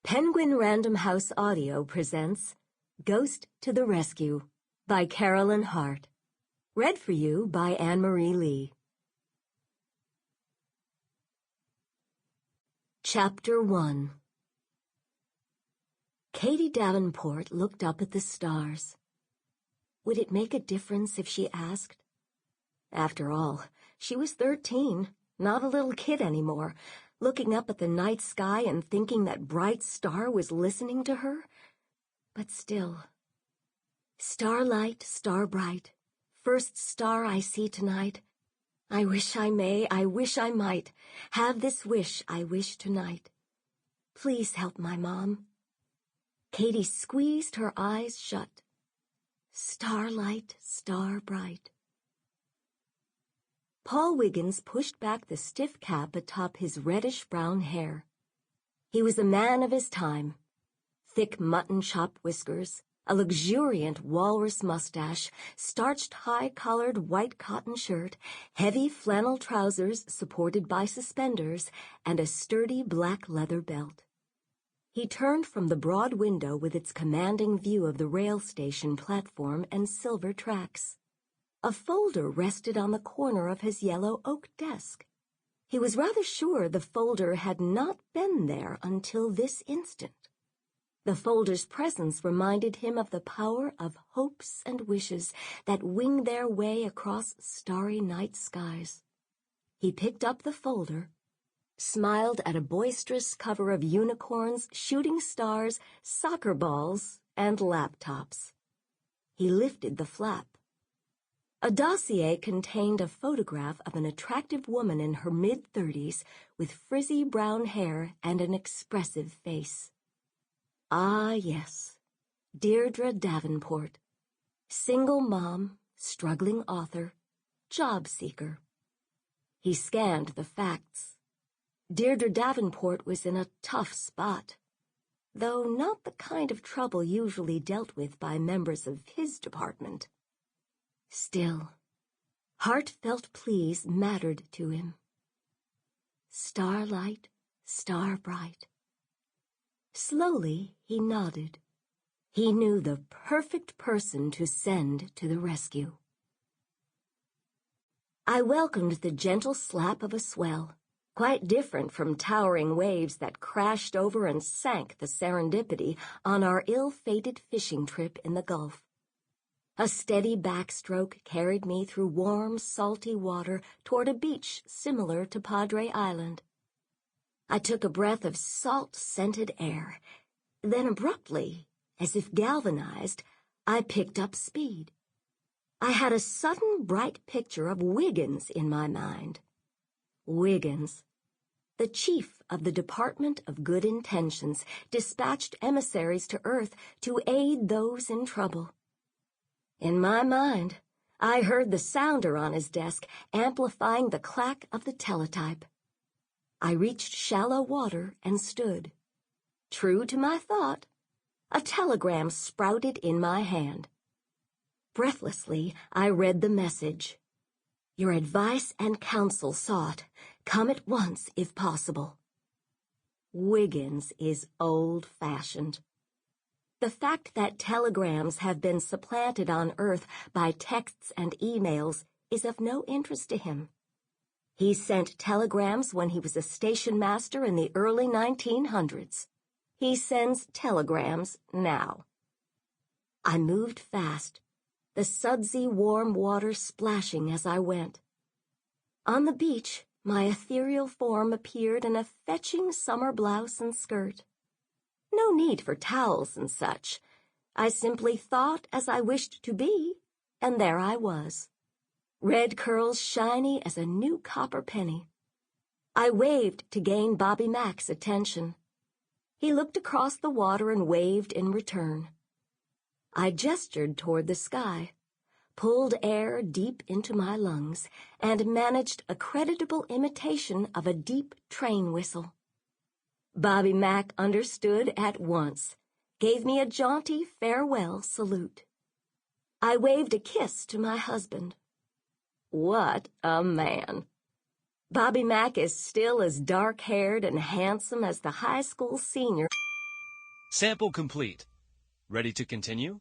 Penguin Random House Audio presents Ghost to the Rescue by Carolyn Hart. Read for you by Anne-Marie Lee. Chapter 1. Katie Davenport looked up at the stars. Would it make a difference if she asked? After all, she was 13, not a little kid anymore, looking up at the night sky and thinking that bright star was listening to her. But still, starlight, star bright, first star I see tonight. I wish I may, I wish I might, have this wish I wish tonight. Please help my mom. Katie squeezed her eyes shut. Starlight, star bright. Paul Wiggins pushed back the stiff cap atop his reddish-brown hair. He was a man of his time. Thick mutton-chop whiskers, a luxuriant walrus mustache, starched high-collared white cotton shirt, heavy flannel trousers supported by suspenders, and a sturdy black leather belt. He turned from the broad window with its commanding view of the rail station platform and silver tracks. A folder rested on the corner of his yellow oak desk. He was rather sure the folder had not been there until this instant. The folder's presence reminded him of the power of hopes and wishes that wing their way across starry night skies. He picked up the folder, smiled at a boisterous cover of unicorns, shooting stars, soccer balls, and laptops. He lifted the flap. A dossier contained a photograph of an attractive woman in her mid-30s with frizzy brown hair and an expressive face. Ah, yes, Deidre Davenport. Single mom, struggling author, job seeker. He scanned the facts. Deidre Davenport was in a tough spot, though not the kind of trouble usually dealt with by members of his department. Still, heartfelt pleas mattered to him. Starlight, star bright. Slowly, he nodded. He knew the perfect person to send to the rescue. I welcomed the gentle slap of a swell, quite different from towering waves that crashed over and sank the Serendipity on our ill-fated fishing trip in the Gulf. A steady backstroke carried me through warm, salty water toward a beach similar to Padre Island. I took a breath of salt-scented air. Then abruptly, as if galvanized, I picked up speed. I had a sudden bright picture of Wiggins in my mind. Wiggins, the chief of the Department of Good Intentions, dispatched emissaries to Earth to aid those in trouble. In my mind, I heard the sounder on his desk amplifying the clack of the teletype. I reached shallow water and stood. True to my thought, a telegram sprouted in my hand. Breathlessly, I read the message. Your advice and counsel sought. Come at once if possible. Wiggins is old-fashioned. The fact that telegrams have been supplanted on Earth by texts and emails is of no interest to him. He sent telegrams when he was a station master in the early 1900s. He sends telegrams now. I moved fast, the sudsy warm water splashing as I went. On the beach, my ethereal form appeared in a fetching summer blouse and skirt. No need for towels and such. I simply thought as I wished to be, and there I was. Red curls shiny as a new copper penny. I waved to gain Bobby Mac's attention. He looked across the water and waved in return. I gestured toward the sky, pulled air deep into my lungs, and managed a creditable imitation of a deep train whistle. Bobby Mac understood at once, gave me a jaunty farewell salute. I waved a kiss to my husband. What a man! Bobby Mac is still as dark-haired and handsome as the high school senior Sample complete. Ready to continue?